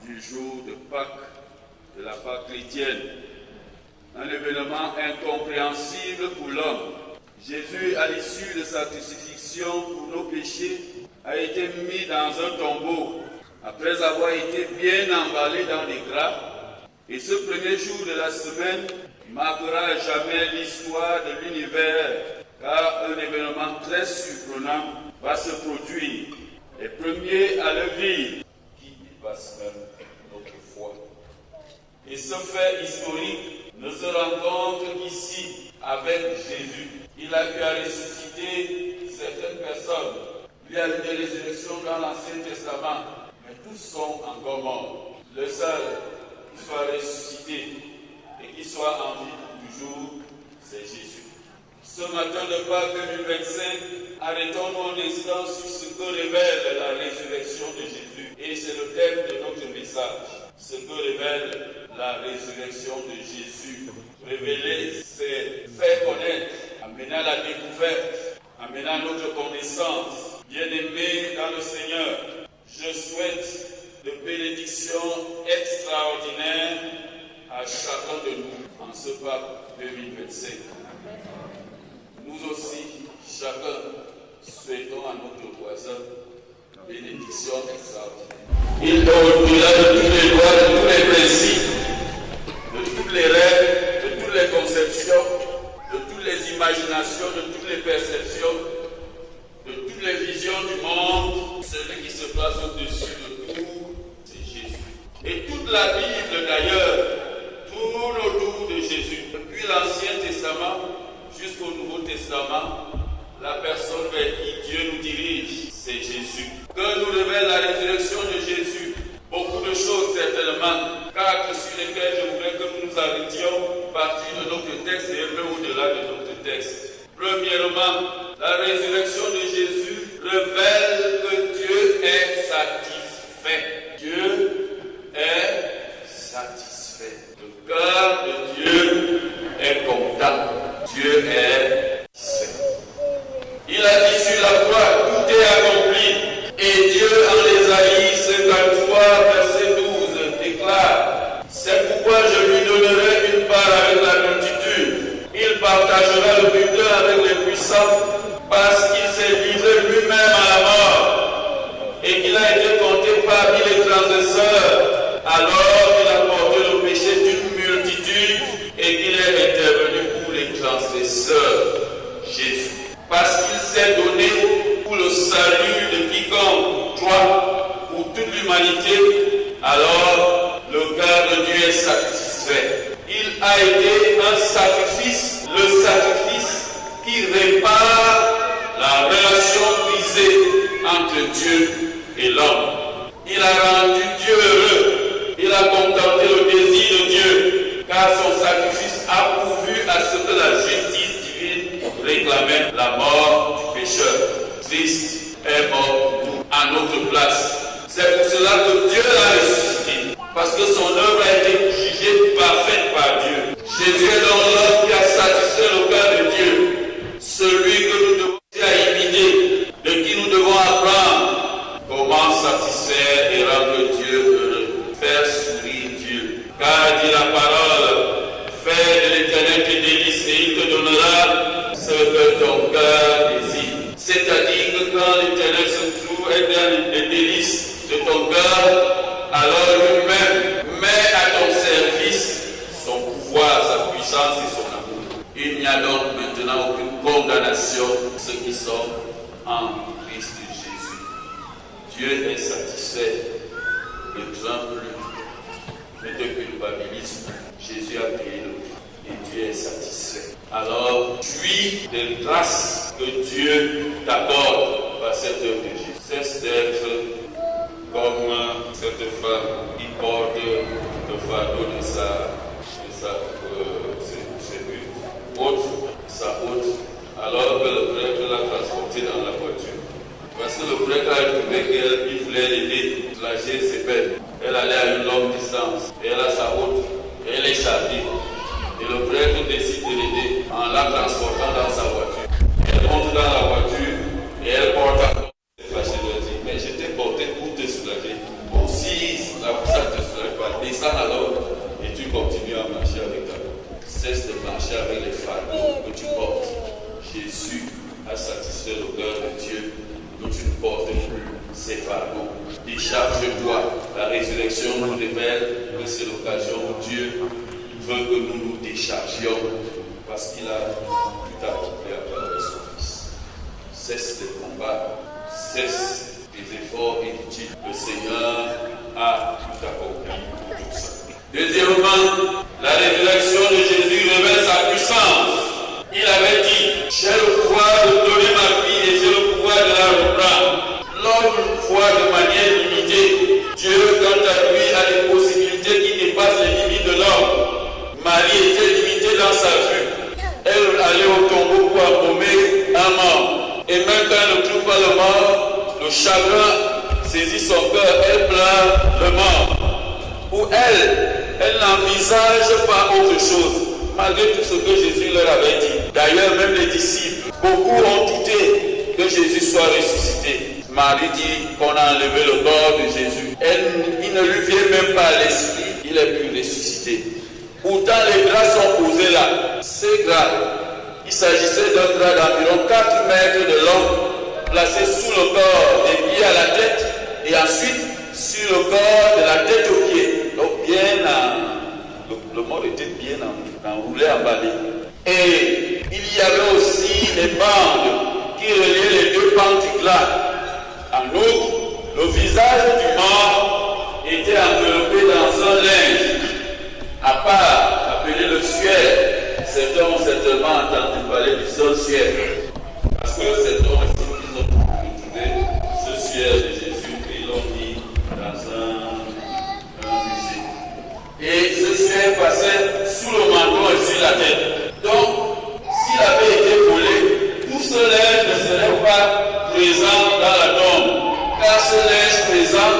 Du jour de Pâques, de la Pâque chrétienne, un événement incompréhensible pour l'homme. Jésus, à l'issue de sa crucifixion pour nos péchés, a été mis dans un tombeau, après avoir été bien emballé dans des draps. Et ce premier jour de la semaine marquera à jamais l'histoire de l'univers, car un événement très surprenant va se produire. Les premiers à le vivre, qui dépasse même notre foi. Et ce fait historique ne se rencontre qu'ici avec Jésus. Il a eu à ressusciter certaines personnes. Il y a eu des résurrections dans l'Ancien Testament, mais tous sont encore morts. Le seul qui soit ressuscité et qui soit en vie pour toujours, c'est Jésus. Ce matin de Pâques 2025, arrêtons-nous un instant sur ce que révèle la résurrection de Jésus. Et c'est le thème de notre message. Ce que révèle la résurrection de Jésus. Révéler, c'est faire connaître, amener à la découverte, amener à notre connaissance. Bien-aimés dans le Seigneur, je souhaite de bénédictions extraordinaires à chacun de nous en ce Pâques 2025. Nous aussi, chacun, souhaitons à notre voisin bénédiction extraordinaire. Il est au-delà de tous les lois, de tous les principes, de toutes les règles, de toutes les conceptions, de toutes les imaginations, de toutes les perceptions, de toutes les visions du monde. Celui qui se place au-dessus de tout, c'est Jésus. Et toute la Bible d'ailleurs tourne autour de Jésus. Depuis l'Ancien Testament jusqu'au Nouveau Testament, la personne vers qui Dieu nous dirige, c'est Jésus. Que nous révèle la résurrection de Jésus? Beaucoup de choses certainement, quatre sur lesquelles je voudrais que nous nous arrêtions à partir de notre texte et un peu au-delà de notre texte. Premièrement, la résurrection de Jésus révèle que Dieu est satisfait. Dieu est satisfait. Le cœur de Dieu est content. Dieu est satisfait. Il a dit sur la croix, tout est accompli. Et Dieu, en Ésaïe 53, verset 12, déclare: c'est pourquoi je lui donnerai une part avec la multitude. Il partagera le butin avec les puissants, parce qu'il s'est livré lui-même à la mort, et qu'il a été compté parmi les transgresseurs. Alors il a porté le péché d'une multitude, et qu'il est intervenu pour les transgresseurs. Jésus. Parce qu'il s'est donné pour le salut de quiconque, toi, pour toute l'humanité, alors le cœur de Dieu est satisfait. Il a été un sacrifice, le sacrifice qui répare la relation brisée entre Dieu et l'homme. Il a rendu Dieu heureux, il a contenté le désir de Dieu, car son sacrifice a pourvu à ce que la justice divine réclamait la mort du pécheur. Christ est mort pour nous, à notre place. C'est pour cela que Dieu l'a ressuscité, parce que son œuvre a été jugée parfaite par Dieu. Jésus est donc l'homme qui a satisfait le cœur de Dieu, celui que nous devons imiter, de qui nous devons apprendre comment satisfaire et rendre Dieu heureux, faire sourire Dieu. Car dit la parole, fais de l'Éternel tes délices et il te donnera ce que ton cœur désire. C'est-à-dire que quand l'Éternel se trouve dans les délices de ton cœur, alors lui-même met à ton service son pouvoir, sa puissance et son amour. Il n'y a donc maintenant aucune condamnation pour ceux qui sont en Christ Jésus. Dieu est satisfait. Ne crains plus, ne te culpabilise plus. Jésus a payé le prix et Dieu est satisfait. Alors, jouis des grâces que Dieu t'accorde par cette œuvre de Jésus. Cesse d'être comme cette femme qui porte vrai qu'elle a trouvé qu'il voulait l'aider, soulager ses peines. Elle allait à une longue distance, et elle a sa route, et elle est chargée. Et le prêtre décide de l'aider en la transportant dans sa voiture. Elle monte dans la voiture, et elle porte à côté. Fâchée de dire, mais je t'ai porté pour te soulager. Bon, si ça ne te soulage pas, descends alors, et tu continues à marcher avec ta route. Cesse de marcher avec les fardeaux que tu portes. Jésus a satisfait le cœur de Dieu, que tu ne portes plus ces fardeaux. Décharge-toi. La résurrection nous révèle que c'est l'occasion où Dieu veut que nous nous déchargions parce qu'il a tout accompli à travers son Fils. Cesse les combats, cesse les efforts inutiles. Le Seigneur a tout accompli pour tout ça. Deuxièmement, la résurrection de Jésus révèle sa puissance. Il avait dit, j'ai le pouvoir de donner ma vie et j'ai le pouvoir de la reprendre. L'homme voit de manière limitée. Dieu, quant à lui, a des possibilités qui dépassent les limites de l'homme. Marie était limitée dans sa vue. Elle allait au tombeau pour approuver un mort. Et même quand elle ne trouve pas le mort, le chagrin saisit son cœur. Elle pleure le mort. Pour elle n'envisage pas autre chose. Malgré tout ce que Jésus leur avait dit. D'ailleurs, même les disciples, beaucoup ont douté que Jésus soit ressuscité. Marie dit qu'on a enlevé le corps de Jésus. Il ne lui vient même pas à l'esprit, il est pu ressusciter. Pourtant, les draps sont posés là. Ces draps, il s'agissait d'un drap d'environ 4 mètres de long, placé sous le corps, des pieds à la tête, et ensuite sur le corps de la tête aux pieds. Donc le mort était bien enroulé, emballé. Et il y avait aussi des bandes qui reliaient les deux pans du glas. En outre, le visage du mort était enveloppé dans un linge, à part, appelé le suaire. Certains ont certainement entendu parler du seul suaire, parce que certains ont estimé qu'ils ont trouvé ce suaire de Jésus et ils l'ont mis dans un musée. Et ce suaire passait sous le menton et sur la tête. Donc, s'il avait été volé, tout ce linge ne serait pas présent dans la tombe. Car ce linge présent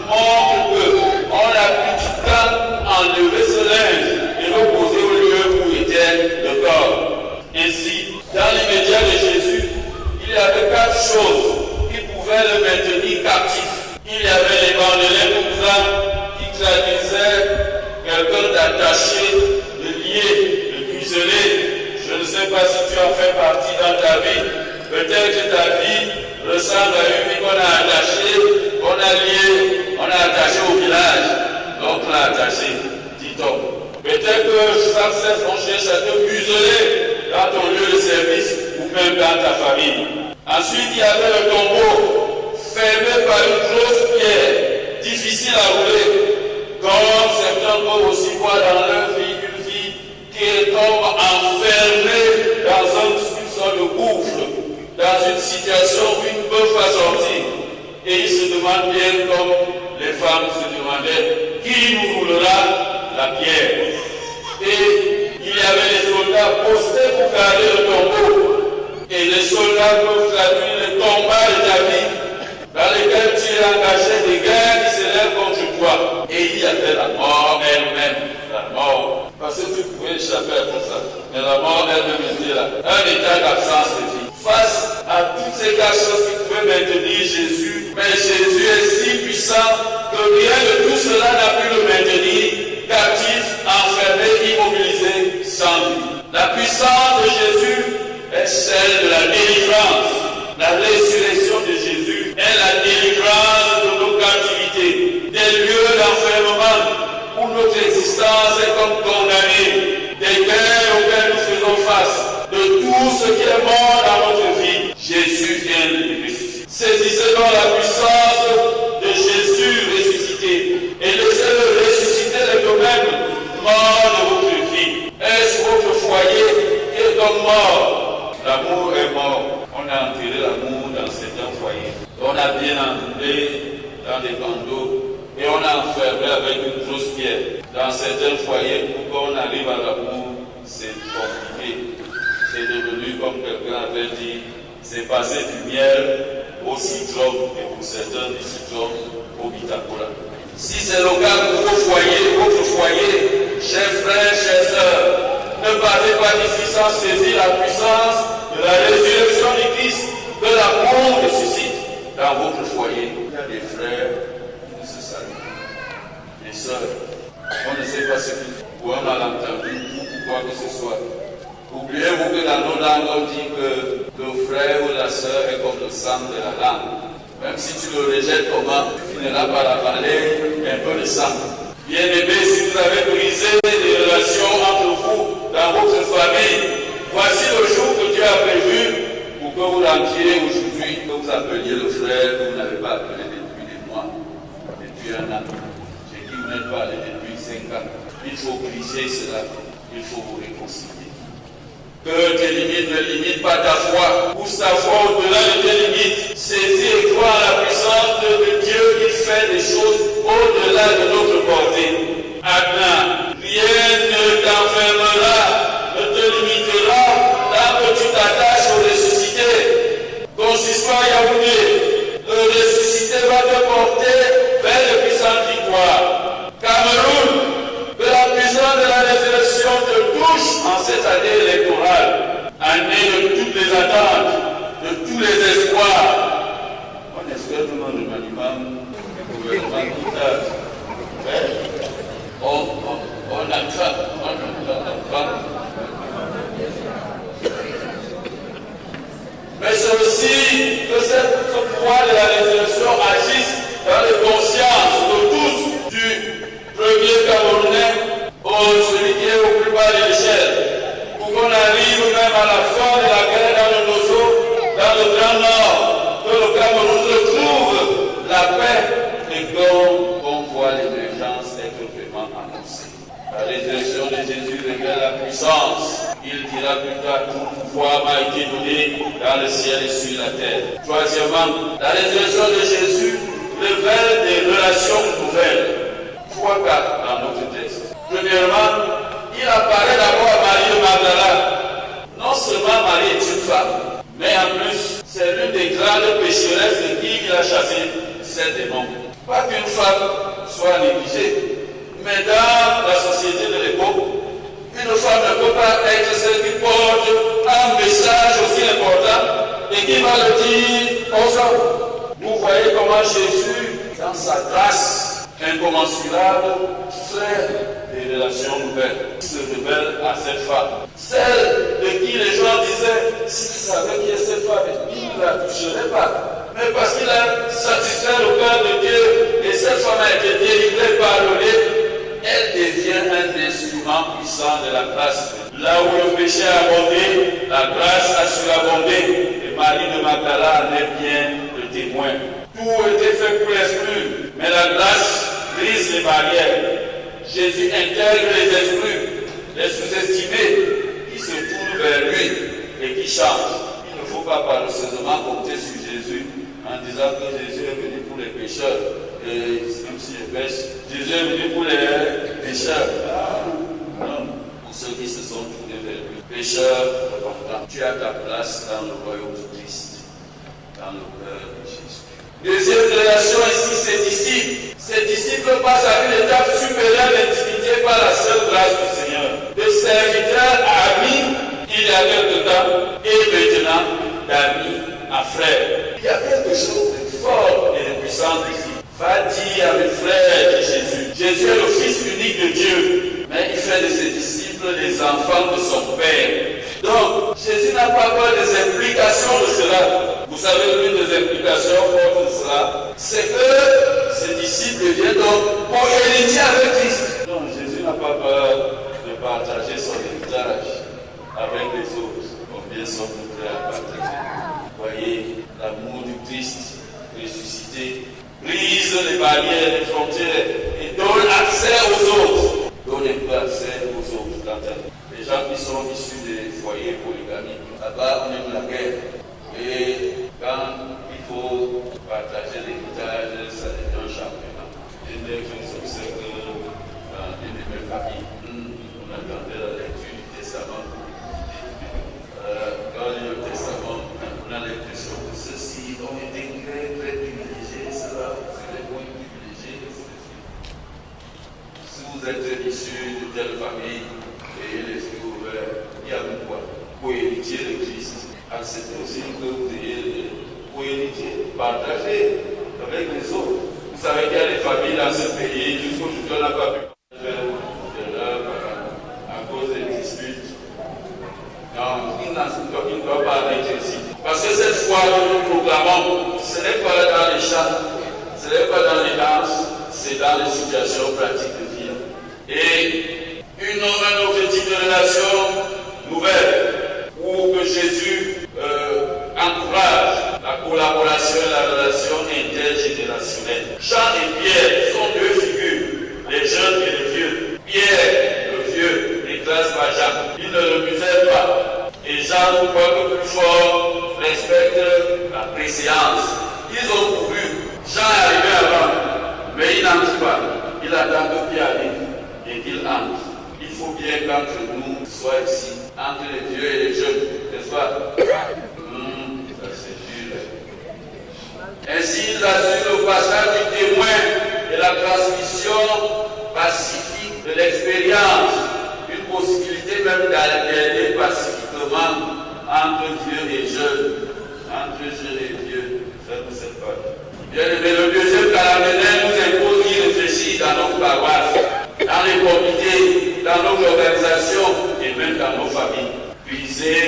montre qu'on a pris du temps à enlever ce linge et le poser au lieu où était le corps. Ainsi, dans l'immédiat de Jésus, il y avait 4 choses qui pouvaient le maintenir captif. Il y avait les bandelets coupants qui traduisaient quelqu'un d'attaché, de lié, de muselé. Je ne sais pas si tu en fais partie dans ta vie. Peut-être que ta vie ressemble à une vie qu'on a attachée, qu'on a liée, on a attaché au village. Donc on l'a attaché, dit-on. Peut-être que sans cesse on cherche à te museler dans ton lieu de service ou même dans ta famille. Ensuite, il y avait le tombeau, fermé par une grosse pierre, difficile à rouler. Comme certains peuvent aussi voir dans leur vie une vie qui est comme enfermée dans une sorte de gouffre, dans une situation où ils ne peuvent pas sortir. Et ils se demandent bien comme les femmes se demandaient, qui nous roulera la pierre? Et il y avait des soldats postés pour garder le tombeau. Et les soldats peuvent traduire les combats de ta vie, dans lesquels tu es engagé des guerres qui s'élèvent contre toi. Et il y avait la mort elle-même, la mort. Parce que tu pouvais échapper à tout ça. Mais la mort elle-même était là. Un état d'absence de vie. Face à toutes ces 4 choses qui pouvaient maintenir Jésus, mais Jésus est si puissant que rien de tout cela n'a pu le maintenir captif, enfermé, immobilisé, sans vie. La puissance de Jésus est celle de la délivrance. La résurrection de Jésus est la délivrance de nos captivités, des lieux d'enfermement où notre existence est comme condamnée, des guerres auxquelles nous faisons face, de tout ce qui est mort dans notre vie. Jésus vient de ressusciter. Saisissez donc la puissance de Jésus ressuscité et laissez-le ressusciter les domaines morts de votre vie. Est-ce votre foyer qui est comme mort? L'amour est mort. On a enterré l'amour dans certains foyers. On a bien entouré dans des bandeaux et on a enfermé avec une grosse pierre. Dans certains foyers, pour qu'on arrive à l'amour, c'est compliqué. C'est devenu, comme quelqu'un avait dit, c'est passer du miel au citron. Drum et pour certains du Sud-Drum au Bitacola. Si c'est le cas pour vos foyers, votre foyer, chers frères, chers sœurs, ne partez pas d'ici sans saisir la puissance de la résurrection du Christ, de l'amour ressuscite dans votre foyer. Il y a des frères qui ne se saluent, des sœurs. On ne sait pas ce qu'ils font, ou un malentendu, ou quoi que ce soit. Oubliez-vous que dans nos langues, on dit que le frère ou la sœur est comme le sang de la langue. Même si tu le rejettes comment, tu finiras par avaler un peu de sang. Bien-aimés, si vous avez brisé les relations entre vous, dans votre famille, voici le jour que Dieu a prévu pour que vous rentriez aujourd'hui, que vous appeliez le frère que vous n'avez pas appelé depuis des mois, depuis un an. J'ai dit, vous n'êtes pas allé depuis 5 ans. Il faut briser cela, il faut vous réconcilier. Que tes limites ne limitent pas ta foi, pousse ta foi au-delà de tes limites. Saisis et crois à la puissance de Dieu qui fait des choses au-delà de notre portée. Adnan, rien ne t'enfermera, ne te limitera tant que tu t'attaches au ressuscité. Consistoire Yaoundé, le ressuscité va te porter vers de puissantes victoires. Cameroun, que la puissance de la résurrection te touche en cette année électorale, année de toutes les attentes, de tous les espoirs. On espère que notre remaniement, le gouvernement tout tard. On attend. Mais c'est aussi que ce pouvoir de la résurrection agisse dans les consciences de tous, du premier Camerounais celui qui est au plus bas de l'échelle, pour qu'on arrive même à la fin de la guerre dans le Nozo, dans le Grand Nord, que le Cameroun retrouve la paix et qu'on voit l'émergence être vraiment annoncée. La résurrection de Jésus révèle la puissance. Il dira plus tard, tout pouvoir m'a été donné dans le ciel et sur la terre. Troisièmement, la résurrection de Jésus révèle des relations nouvelles. 3 cas dans notre texte. Premièrement, il apparaît d'abord à Marie de Magdala. Non seulement Marie est une femme, mais en plus, c'est l'une des grandes pécheresses de qui il a chassé 7 démons. Pas qu'une femme soit négligée, mais dans la société de l'époque, une femme ne peut pas être celle qui porte un message aussi important et qui va le dire aux hommes. Vous voyez comment Jésus, dans sa grâce incommensurable, fait des relations nouvelles. Il se révèle à cette femme. Celle de qui les gens disaient, s'il savait qui est cette femme, il ne la toucherait pas. Mais parce qu'il a satisfait le cœur de Dieu et cette femme a été délivrée par le lait, elle devient un instrument puissant de la grâce. Là où le péché a abondé, la grâce a surabondé. Et Marie de Magdala en est bien le témoin. Tout était fait pour l'exclure, mais la grâce brise les barrières. Jésus intègre les exclus, les sous-estimés, qui se tournent vers lui et qui changent. Il ne faut pas paresseusement compter sur Jésus en disant que Jésus est venu pour les pécheurs. Et même si je pêche, Jésus est venu pour les pécheurs. Non, pour ceux qui se sont tournés vers lui. Pécheurs, tu as ta place dans le royaume du Christ, dans le cœur de Jésus. Deuxième relation ici, ses disciples. Ces disciples passent à une étape supérieure d'intimité par la seule grâce du Seigneur. De serviteur à ami, il y a quelque temps, et maintenant d'ami à frère. Il y a quelque chose de fort et de puissant ici. Va dire à mes frères, dit Jésus. Jésus est le Fils unique de Dieu, mais il fait de ses disciples les enfants de son Père. Donc, Jésus n'a pas peur des implications de cela. Vous savez, l'une des implications fortes de cela, c'est que ses disciples deviennent donc co-héritiers avec Christ. Donc, Jésus n'a pas peur de partager son héritage avec les autres, combien sont-nous prêts à partager. Voyez, l'amour du Christ ressuscité brise les barrières, les frontières et donne accès aux autres. Donne un peu accès aux autres. Les gens qui sont issus des foyers polygamiques, là-bas on aime la guerre. Et quand il faut partager l'héritage, ça devient un championnat. Et dès que je sais que dans une de mes familles, on attendait la lecture du testament. Quand on lit le testament, on a l'impression que ceux-ci ont été très vous êtes issus de telle famille et l'esprit ouvert, il y a quoi? Pour héritier de Christ. Acceptez aussi que vous ayez pour héritier, partagez avec les autres. Vous savez qu'il y a des familles dans ce pays, jusqu'aujourd'hui on n'a pas pu de l'œuvre à cause des disputes. Non, il ne doit pas être ici. Parce que cette foi que nous proclamons, ce n'est pas dans les chants, ce n'est pas dans les danses, c'est dans les situations pratiques de vie. Et un objectif de relation nouvelle, où que Jésus encourage la collaboration et la relation intergénérationnelle. Jean et Pierre sont deux figures, les jeunes et les vieux. Pierre, le vieux, écrase par Jacques. Il ne le muselle pas. Et Jean, quoique plus fort, respecte la préséance. Ils ont couru. Jean est arrivé avant, mais il n'entre pas. Il attend que Pierre arrive et qu'il entre. Il faut bien qu'entre nous soit ici, entre les vieux et les jeunes, n'est-ce pas? Ça c'est dur. Ainsi, ils assurent le passage du témoin et la transmission pacifique de l'expérience, une possibilité même d'alterner pacifiquement entre vieux et jeunes, entre jeunes et vieux. Ça ne sait pas. Bien aimé, le deuxième calendrier nous impose d'y réfléchir dans nos paroisses, dans les comités, dans nos organisations et même dans nos familles. Briser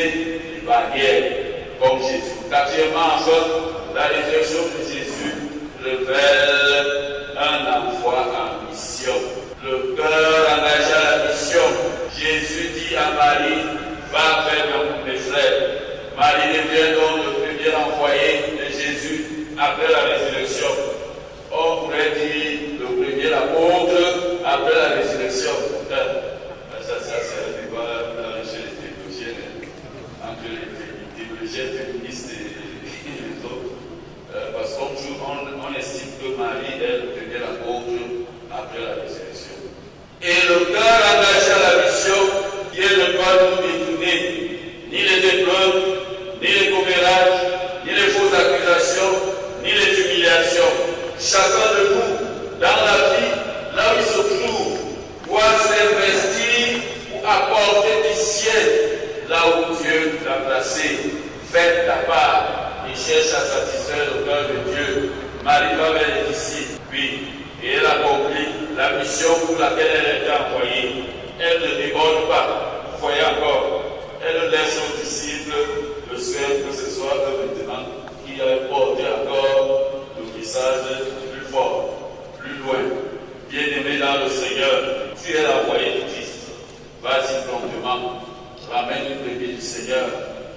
les barrières comme Jésus. Quatrièmement, encore, la résurrection de Jésus révèle un envoi en mission. Le cœur engagé à la mission. Jésus dit à Marie, va vers mes frères. Marie devient donc le premier envoyé de Jésus après la résurrection. On pourrait dire le premier apôtre après la résurrection. Ça c'est le débat chez les théologiens, entre les théologiens féministes et les autres. Parce qu'on estime que Marie est le premier apôtre après la résurrection. Et le cœur engagé à la mission, Dieu ne doit nous détourner ni les épreuves, ni les commérages, ni les fausses accusations, ni les humiliations. Chacun de nous, dans la vie, là où il se trouve, doit s'investir pour apporter du ciel là où Dieu l'a placé. Faites ta part et cherche à satisfaire le cœur de Dieu. Marie va vers les disciples, oui, et elle accomplit la mission pour laquelle elle était envoyée. Elle ne déborde pas. Vous voyez encore, elle laisse aux disciples le souhait que ce soit eux maintenant qui aient porté encore le message plus fort, plus loin. Bien-aimé dans le Seigneur, tu es l'envoyé du Christ. Vas-y promptement, ramène une brebis du Seigneur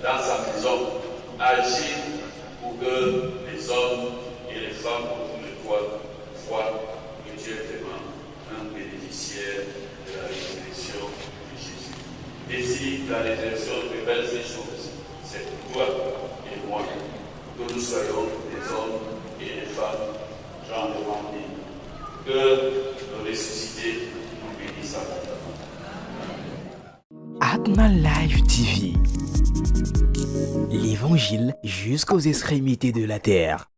dans sa maison. Agis pour que les hommes et les femmes autour de toi voient que tu es vraiment un bénéficiaire de la résurrection de Jésus. Et si la résurrection révèle ces choses, c'est pour toi et moi que nous soyons des hommes et des femmes gens de remplis, que le ressuscité nous bénisse abondamment. Atna Live TV, l'évangile jusqu'aux extrémités de la terre.